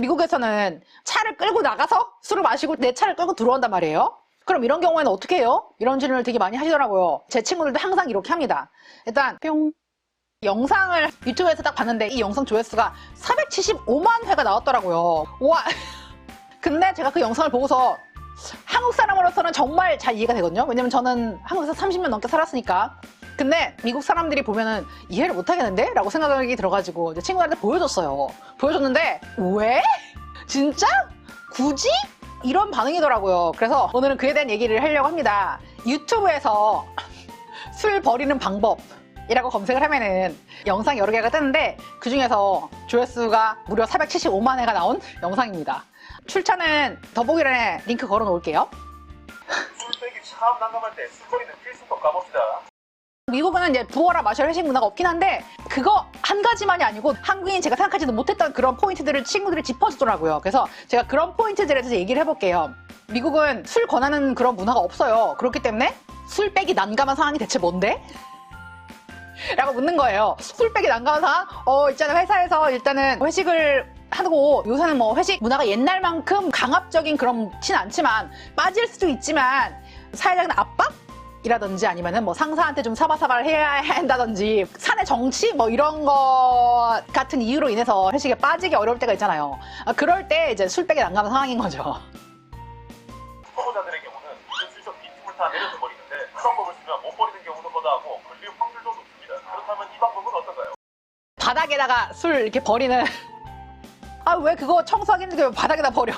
미국에서는 차를 끌고 나가서 술을 마시고 내 차를 끌고 들어온단 말이에요. 그럼 이런 경우에는 어떻게 해요? 이런 질문을 되게 많이 하시더라고요. 제 친구들도 항상 이렇게 합니다. 일단 뿅. 영상을 유튜브에서 딱 봤는데 이 영상 조회수가 475만 회가 나왔더라고요. 와. 근데 제가 그 영상을 보고서 한국 사람으로서는 정말 잘 이해가 되거든요. 왜냐면 저는 한국에서 30년 넘게 살았으니까. 근데 미국 사람들이 보면은 이해를 못 하겠는데? 라고 생각이 들어가지고 이제 친구들한테 보여줬어요. 보여줬는데 왜? 진짜? 굳이? 이런 반응이더라고요. 그래서 오늘은 그에 대한 얘기를 하려고 합니다. 유튜브에서 술 버리는 방법이라고 검색을 하면은 영상 여러 개가 뜨는데 그 중에서 조회수가 무려 475만 회가 나온 영상입니다. 출처는 더보기란에 링크 걸어 놓을게요. 술 빼기 참 난감할 때 술거리는 필수법 가봅시다. 미국은 이제 부어라 마셔라 회식 문화가 없긴 한데 그거 한 가지만이 아니고 한국인 제가 생각하지도 못했던 그런 포인트들을 친구들이 짚어주더라고요. 그래서 제가 그런 포인트들에 대해서 얘기를 해볼게요. 미국은 술 권하는 그런 문화가 없어요. 그렇기 때문에 술 빼기 난감한 상황이 대체 뭔데? 라고 묻는 거예요. 술 빼기 난감한 상황? 있잖아 회사에서 일단은 회식을 하고 요새는 뭐 회식 문화가 옛날만큼 강압적인 그렇진 않지만 빠질 수도 있지만 사회적인 압박? 이라든지 아니면은 뭐 상사한테 좀 사바사바를 해야 한다든지 사내 정치 뭐 이런 거 같은 이유로 인해서 회식에 빠지기 어려울 때가 있잖아요. 그럴 때 이제 술 빼기 난감한 상황인 거죠. 초보자들의 경우는 슬쩍 빈틈을 다 내려줘 버리는데 그 방법을 쓰면 못 버리는 경우도 거다하고 걸릴 확률도 높습니다. 그렇다면 이 방법은 어떤가요? 바닥에다가 술 이렇게 버리는 왜 그거 청소하기 힘들게 왜 바닥에다 버려.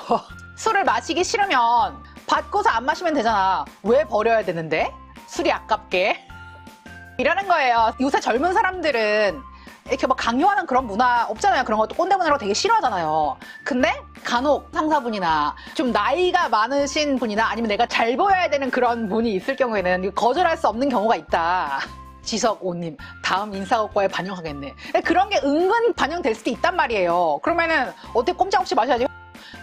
술을 마시기 싫으면 받고서 안 마시면 되잖아. 왜 버려야 되는데? 술이 아깝게 이러는 거예요. 요새 젊은 사람들은 이렇게 막 강요하는 그런 문화 없잖아요. 그런 것도 꼰대 문화라고 되게 싫어하잖아요. 근데 간혹 상사분이나 좀 나이가 많으신 분이나 아니면 내가 잘 보여야 되는 그런 분이 있을 경우에는 거절할 수 없는 경우가 있다. 지석오님 다음 인사고과에 반영하겠네. 그런 게 은근 반영될 수도 있단 말이에요. 그러면은 어떻게 꼼짝없이 마셔야지.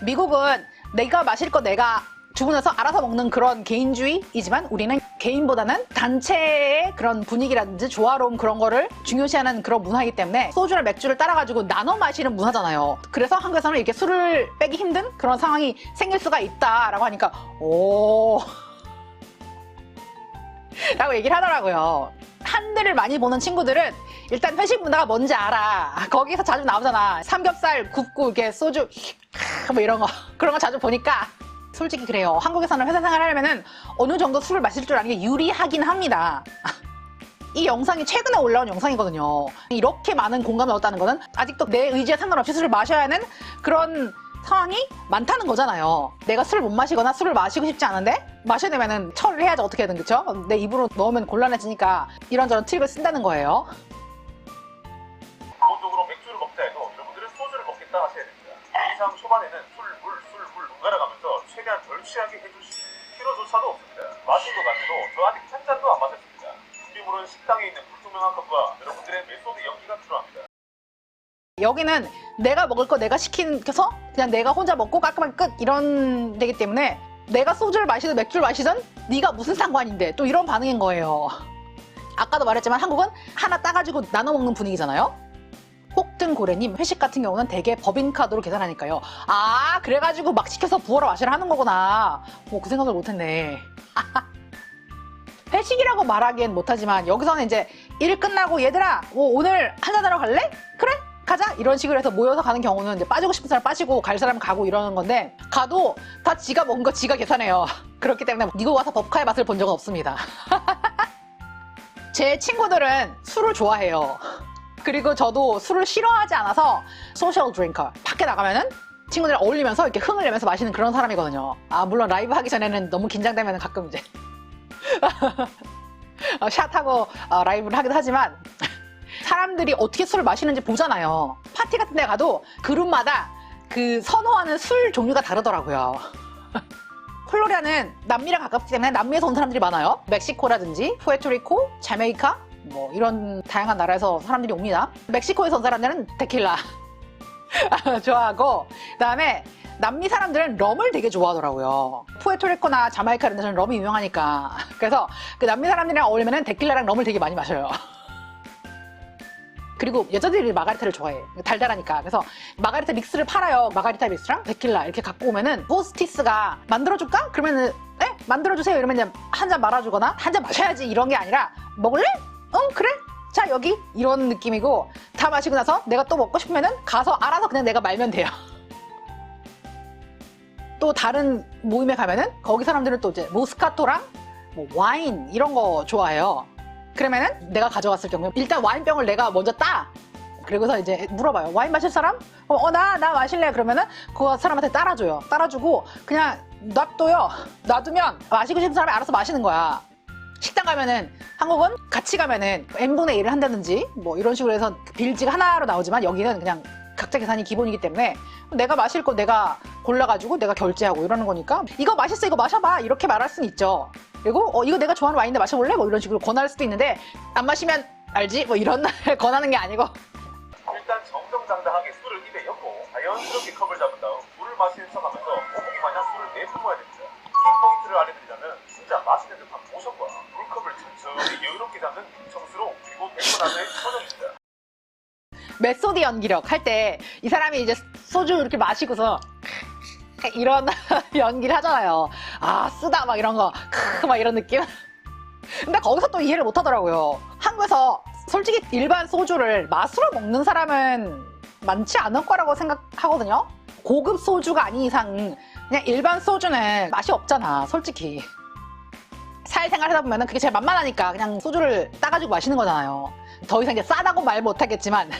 미국은 내가 마실 거 내가 주문해서 알아서 먹는 그런 개인주의이지만 우리는 개인보다는 단체의 그런 분위기라든지 조화로움 그런 거를 중요시하는 그런 문화이기 때문에 소주나 맥주를 따라가지고 나눠 마시는 문화잖아요. 그래서 한국에서는 이렇게 술을 빼기 힘든 그런 상황이 생길 수가 있다라고 하니까 오 라고 얘기를 하더라고요. 한들을 많이 보는 친구들은 일단 회식 문화가 뭔지 알아. 거기서 자주 나오잖아. 삼겹살 굽고 이렇게 소주 뭐 이런 거 그런 거 자주 보니까 솔직히 그래요. 한국에서는 회사 생활을 하려면은 어느 정도 술을 마실 줄 아는 게 유리하긴 합니다. 이 영상이 최근에 올라온 영상이거든요. 이렇게 많은 공감을 얻었다는 거는 아직도 내 의지에 상관없이 술을 마셔야 하는 그런 상황이 많다는 거잖아요. 내가 술을 못 마시거나 술을 마시고 싶지 않은데 마셔야 되면은 처리를 해야지 어떻게든 그쵸? 내 입으로 넣으면 곤란해지니까 이런저런 팁을 쓴다는 거예요. 기본적으로 맥주를 먹다 해도 여러분들은 소주를 먹겠다 하셔야 됩니다. 이상 초반에는 술, 물 번갈아가면서 최대한 덜 취하게 해주실 필요조차도 없습니다. 마신 것 같아도 저 아직 한 잔도 안 마셨습니다. 준비물은 식당에 있는 불투명한 컵과 여러분들의 메소드 연기가 필요합니다. 여기는 내가 먹을 거 내가 시켜서 그냥 내가 혼자 먹고 깔끔하게 끝 이런 데기 때문에 내가 소주를 마시든 맥주를 마시든 네가 무슨 상관인데 또 이런 반응인 거예요. 아까도 말했지만 한국은 하나 따가지고 나눠 먹는 분위기잖아요. 혹등고래님 회식 같은 경우는 대개 법인카드로 계산하니까요. 그래가지고 막 시켜서 부어라 마시라 하는 거구나. 그 생각을 못했네. 회식이라고 말하기엔 못하지만 여기서는 이제 일 끝나고 얘들아 오늘 한잔하러 갈래? 그래? 가자 이런 식으로 해서 모여서 가는 경우는 이제 빠지고 싶은 사람 빠지고 갈 사람 가고 이러는 건데 가도 다 지가 먹은 거 지가 계산해요. 그렇기 때문에 미국 와서 법카의 맛을 본 적은 없습니다. 제 친구들은 술을 좋아해요. 그리고 저도 술을 싫어하지 않아서 소셜 드링커 밖에 나가면은 친구들이랑 어울리면서 이렇게 흥을 내면서 마시는 그런 사람이거든요. 물론 라이브 하기 전에는 너무 긴장되면 가끔 이제 샷하고 라이브를 하기도 하지만 사람들이 어떻게 술을 마시는지 보잖아요. 파티 같은 데 가도 그룹마다 그 선호하는 술 종류가 다르더라고요. 콜로리아는 남미랑 가깝기 때문에 남미에서 온 사람들이 많아요. 멕시코라든지 푸에르토리코, 자메이카 뭐 이런 다양한 나라에서 사람들이 옵니다. 멕시코에서 온 사람들은 테킬라 좋아하고 그다음에 남미 사람들은 럼을 되게 좋아하더라고요. 푸에르토리코나 자메이카 이런 데서는 럼이 유명하니까. 그래서 그 남미 사람들이랑 어울리면 테킬라랑 럼을 되게 많이 마셔요. 그리고 여자들이 마가리타를 좋아해. 달달하니까. 그래서 마가리타 믹스를 팔아요. 마가리타 믹스랑 데킬라 이렇게 갖고 오면은 호스티스가 만들어줄까? 그러면은 네? 만들어주세요. 이러면 그냥 한 잔 말아주거나 한 잔 마셔야지 이런 게 아니라 먹을래? 응 그래? 자 여기 이런 느낌이고 다 마시고 나서 내가 또 먹고 싶으면은 가서 알아서 그냥 내가 말면 돼요. 또 다른 모임에 가면은 거기 사람들은 또 이제 모스카토랑 뭐 와인 이런 거 좋아해요. 그러면은 내가 가져갔을 경우에 일단 와인병을 내가 먼저 따. 그리고서 이제 물어봐요. 와인 마실 사람? 나 마실래? 그러면은 그 사람한테 따라줘요. 따라주고 그냥 놔둬요. 놔두면 마시고 싶은 사람이 알아서 마시는 거야. 식당 가면은 한국은 같이 가면은 n분의 1을 한다든지 뭐 이런 식으로 해서 빌지가 하나로 나오지만 여기는 그냥 각자 계산이 기본이기 때문에 내가 마실 거 내가 골라가지고 내가 결제하고 이러는 거니까 이거 맛있어 이거 마셔봐 이렇게 말할 수는 있죠. 그리고 이거 내가 좋아하는 와인인데 마셔볼래? 뭐 이런 식으로 권할 수도 있는데 안 마시면 알지? 뭐 이런 권하는 게 아니고 일단 정정당당하게 술을 입에 엮고 자연스럽게 컵을 잡은 다음 물을 마시는 척하면서 거북이 마냥 술을 내뿜어야 됩니다. 키 포인트를 알려드리자면 진짜 마시는 듯한 모션과 물컵을 천천히 여유롭게 잡는 정스러운 그리고 백분하의 선영입니다. 메소드 연기력 할 때 이 사람이 이제 소주 이렇게 마시고서 이런 연기를 하잖아요. 아 쓰다 막 이런 거 막 이런 느낌. 근데 거기서 또 이해를 못 하더라고요. 한국에서 솔직히 일반 소주를 맛으로 먹는 사람은 많지 않을 거라고 생각하거든요. 고급 소주가 아닌 이상 그냥 일반 소주는 맛이 없잖아 솔직히. 사회생활 하다 보면 그게 제일 만만하니까 그냥 소주를 따가지고 마시는 거잖아요. 더 이상 이제 싸다고 말 못하겠지만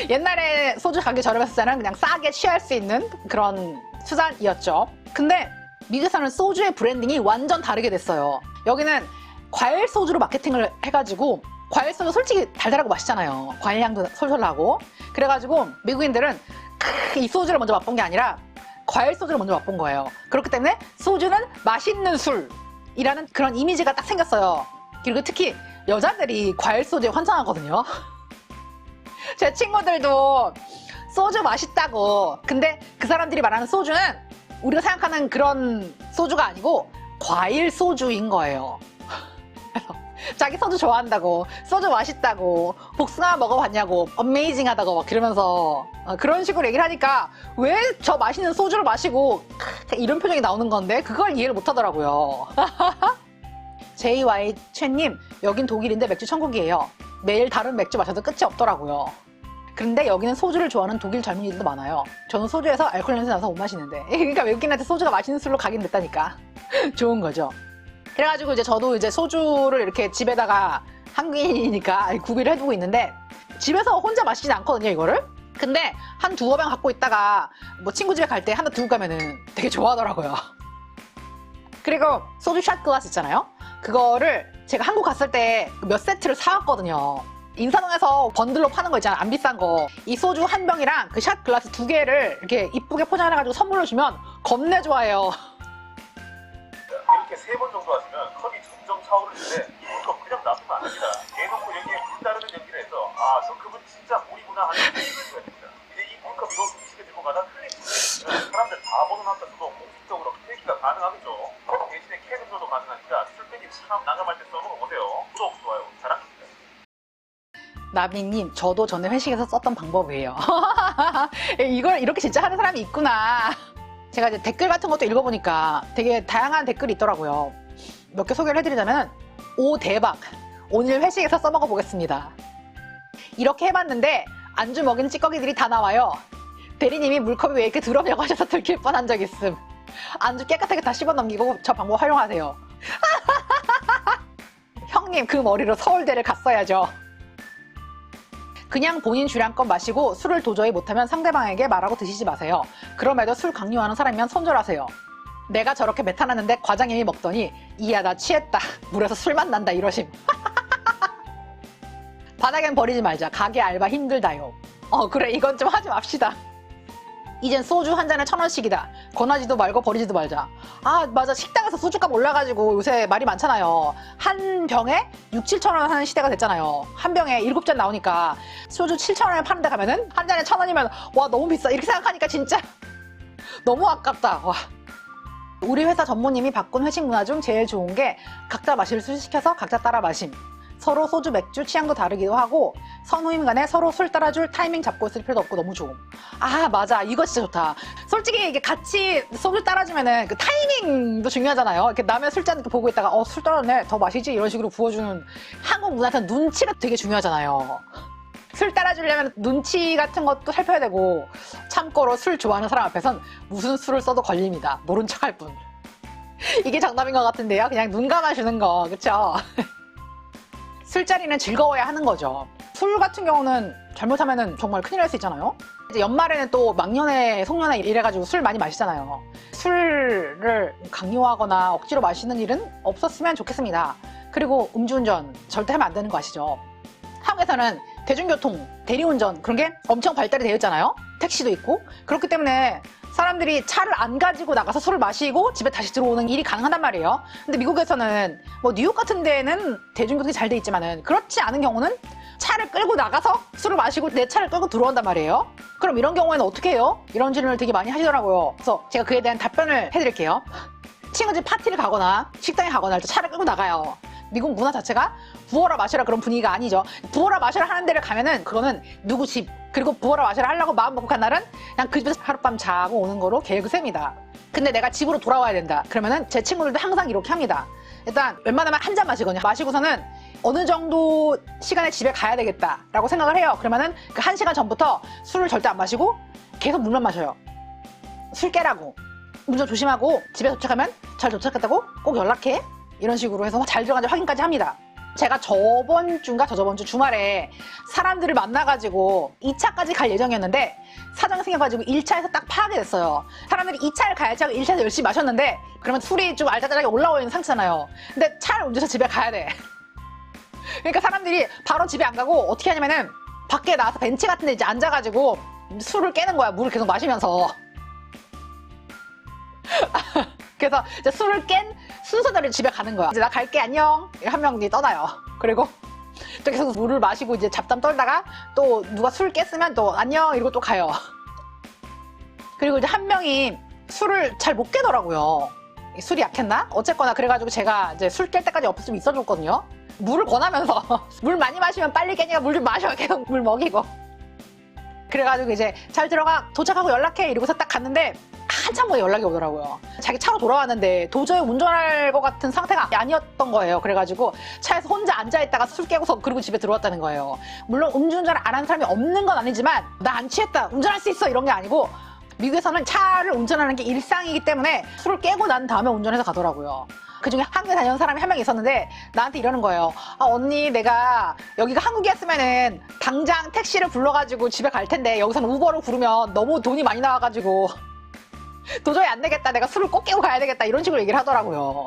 옛날에 소주 가격이 저렴했을 때는 그냥 싸게 취할 수 있는 그런 수단이었죠. 근데 미국에서는 소주의 브랜딩이 완전 다르게 됐어요. 여기는 과일 소주로 마케팅을 해가지고 과일 소주 솔직히 달달하고 맛있잖아요. 과일 향도 솔솔 나고. 그래가지고 미국인들은 이 소주를 먼저 맛본 게 아니라 과일 소주를 먼저 맛본 거예요. 그렇기 때문에 소주는 맛있는 술이라는 그런 이미지가 딱 생겼어요. 그리고 특히 여자들이 과일 소주에 환장하거든요. 제 친구들도 소주 맛있다고. 근데 그 사람들이 말하는 소주는 우리가 생각하는 그런 소주가 아니고 과일 소주인 거예요. 그래서 자기 소주 좋아한다고, 소주 맛있다고, 복숭아 먹어봤냐고, 어메이징하다고 막 그러면서 그런 식으로 얘기를 하니까 왜 저 맛있는 소주를 마시고 이런 표정이 나오는 건데 그걸 이해를 못 하더라고요. JY 최님, 여긴 독일인데 맥주 천국이에요. 매일 다른 맥주 마셔도 끝이 없더라고요. 그런데 여기는 소주를 좋아하는 독일 젊은이들도 많아요. 저는 소주에서 알코올 냄새 나서 못 마시는데. 그러니까 외국인한테 소주가 맛있는 술로 가긴 됐다니까. 좋은 거죠. 그래가지고 이제 저도 이제 소주를 이렇게 집에다가 한국인이니까 구비를 해두고 있는데 집에서 혼자 마시진 않거든요, 이거를. 근데 한 두어 병 갖고 있다가 뭐 친구 집에 갈 때 하나 두고 가면은 되게 좋아하더라고요. 그리고 소주 샷 글라스 있잖아요. 그거를 제가 한국 갔을 때 몇 세트를 사왔거든요. 인사동에서 번들로 파는 거 있잖아. 안 비싼 거. 이 소주 한 병이랑 그 샷 글라스 2개를 이렇게 이쁘게 포장해가지고 선물로 주면 겁내 좋아해요. 이렇게 3번 정도 하시면 컵이 점점 차오르는데 이 물컵 그냥 놔두면 안 됩니다. 대놓고 여기에 물 따르는 연기를 해서 저 그분 진짜 물이구나 하는 생각이 들어야 됩니다. 이제 이 물컵으로 음식을 들고 가다 흘리면 사람들 다 보는 앞에서도 공식적으로 폐기가 가능하겠죠. 컵 대신에 캔 음료도 가능하니까 술병이 참 난감할 때 써먹어보세요. 구독, 좋아요, 사랑합니다. 나비님, 저도 전에 회식에서 썼던 방법이에요. 이걸 이렇게 진짜 하는 사람이 있구나. 제가 이제 댓글 같은 것도 읽어보니까 되게 다양한 댓글이 있더라고요. 몇 개 소개를 해드리자면, 오 대박! 오늘 회식에서 써먹어 보겠습니다. 이렇게 해봤는데 안주 먹이는 찌꺼기들이 다 나와요. 대리님이 물컵이 왜 이렇게 더럽냐고 하셔서 들킬 뻔한 적 있음. 안주 깨끗하게 다 씹어 넘기고 저 방법 활용하세요. 형님, 그 머리로 서울대를 갔어야죠. 그냥 본인 주량껏 마시고 술을 도저히 못하면 상대방에게 말하고 드시지 마세요. 그럼에도 술 강요하는 사람이면 손절하세요. 내가 저렇게 메타놨는데 과장님이 먹더니 이야 나 취했다. 물에서 술맛 난다 이러심. 바닥엔 버리지 말자. 가게 알바 힘들다요. 그래 이건 좀 하지 맙시다. 이젠 소주 한 잔에 1,000원씩이다. 권하지도 말고 버리지도 말자. 아 맞아, 식당에서 소주값 올라가지고 요새 말이 많잖아요. 한 병에 6, 7천 원 하는 시대가 됐잖아요. 한 병에 7잔 나오니까 소주 7천 원에 파는 데 가면은 한 잔에 1,000원이면 와 너무 비싸 이렇게 생각하니까 진짜 너무 아깝다. 와. 우리 회사 전무님이 바꾼 회식 문화 중 제일 좋은 게 각자 마실 술 시켜서 각자 따라 마심. 서로 소주, 맥주 취향도 다르기도 하고 선후임 간에 서로 술 따라줄 타이밍 잡고 있을 필요도 없고 너무 좋음. 아 맞아, 이거 진짜 좋다. 솔직히 이게 같이 소주 따라주면은 그 타이밍도 중요하잖아요. 이렇게 남의 술잔 이렇게 보고 있다가 술 따랐네, 더 마시지, 이런 식으로 부어주는 한국 문화에서는 눈치가 되게 중요하잖아요. 술 따라주려면 눈치 같은 것도 살펴야 되고, 참고로 술 좋아하는 사람 앞에선 무슨 술을 써도 걸립니다. 모른 척할 뿐. 이게 정답인 것 같은데요. 그냥 눈 감아주는 거, 그쵸? 술자리는 즐거워야 하는 거죠. 술 같은 경우는 잘못하면 정말 큰일 날 수 있잖아요. 이제 연말에는 또 막년회, 송년회 이래가지고 술 많이 마시잖아요. 술을 강요하거나 억지로 마시는 일은 없었으면 좋겠습니다. 그리고 음주운전 절대 하면 안 되는 거 아시죠? 한국에서는 대중교통, 대리운전 그런 게 엄청 발달이 되어 있잖아요. 택시도 있고. 그렇기 때문에 사람들이 차를 안 가지고 나가서 술을 마시고 집에 다시 들어오는 일이 가능하단 말이에요. 근데 미국에서는 뭐 뉴욕 같은 데는 대중교통이 잘 돼 있지만은 그렇지 않은 경우는 차를 끌고 나가서 술을 마시고 내 차를 끌고 들어온단 말이에요. 그럼 이런 경우에는 어떻게 해요? 이런 질문을 되게 많이 하시더라고요. 그래서 제가 그에 대한 답변을 해드릴게요. 친구 집 파티를 가거나 식당에 가거나 할 때 차를 끌고 나가요. 미국 문화 자체가 부어라 마셔라 그런 분위기가 아니죠. 부어라 마셔라 하는 데를 가면은 그거는 누구 집, 그리고 부어라 마셔라 하려고 마음 먹고 간 날은 그냥 그 집에서 하룻밤 자고 오는 거로 계획을 셉니다. 근데 내가 집으로 돌아와야 된다 그러면은 제 친구들도 항상 이렇게 합니다. 일단 웬만하면 한 잔 마시거든요. 마시고서는 어느 정도 시간에 집에 가야 되겠다 라고 생각을 해요. 그러면은 그 1시간 전부터 술을 절대 안 마시고 계속 물만 마셔요. 술 깨라고. 운전 조심하고 집에 도착하면 잘 도착했다고 꼭 연락해. 이런 식으로 해서 잘 들어간지 확인까지 합니다. 제가 저번 주인가 저저번 주 주말에 사람들을 만나가지고 2차까지 갈 예정이었는데 사정이 생겨가지고 1차에서 딱 파악이 됐어요. 사람들이 2차를 가야지 하고 1차에서 열심히 마셨는데 그러면 술이 좀 알짜달하게 올라와 있는 상태잖아요. 근데 차를 운전해서 집에 가야 돼. 그러니까 사람들이 바로 집에 안 가고 어떻게 하냐면은 밖에 나와서 벤치 같은 데 이제 앉아가지고 술을 깨는 거야. 물을 계속 마시면서. 그래서 이제 술을 깬 순서대로 집에 가는 거야. 이제 나 갈게, 안녕. 한 명이 떠나요. 그리고 또 계속 물을 마시고 이제 잡담 떨다가 또 누가 술 깼으면 또 안녕 이러고 또 가요. 그리고 이제 한 명이 술을 잘 못 깨더라고요. 술이 약했나? 어쨌거나 그래가지고 제가 이제 술 깰 때까지 옆에 좀 있어줬거든요. 물을 권하면서 물 많이 마시면 빨리 깨니까 물 좀 마셔. 계속 물 먹이고. 그래가지고 이제 잘 들어가, 도착하고 연락해 이러고서 딱 갔는데 한참 후에 연락이 오더라고요. 자기 차로 돌아왔는데 도저히 운전할 것 같은 상태가 아니었던 거예요. 그래가지고 차에서 혼자 앉아있다가 술 깨고서 그리고 집에 들어왔다는 거예요. 물론 음주운전을 안 하는 사람이 없는 건 아니지만 나 안 취했다, 운전할 수 있어 이런 게 아니고 미국에서는 차를 운전하는 게 일상이기 때문에 술을 깨고 난 다음에 운전해서 가더라고요. 그중에 한국에 다니는 사람이 한 명 있었는데 나한테 이러는 거예요. 아 언니, 내가 여기가 한국이었으면은 당장 택시를 불러가지고 집에 갈 텐데 여기서는 우버를 부르면 너무 돈이 많이 나와가지고 도저히 안 되겠다, 내가 술을 꼭 깨고 가야 되겠다 이런 식으로 얘기를 하더라고요.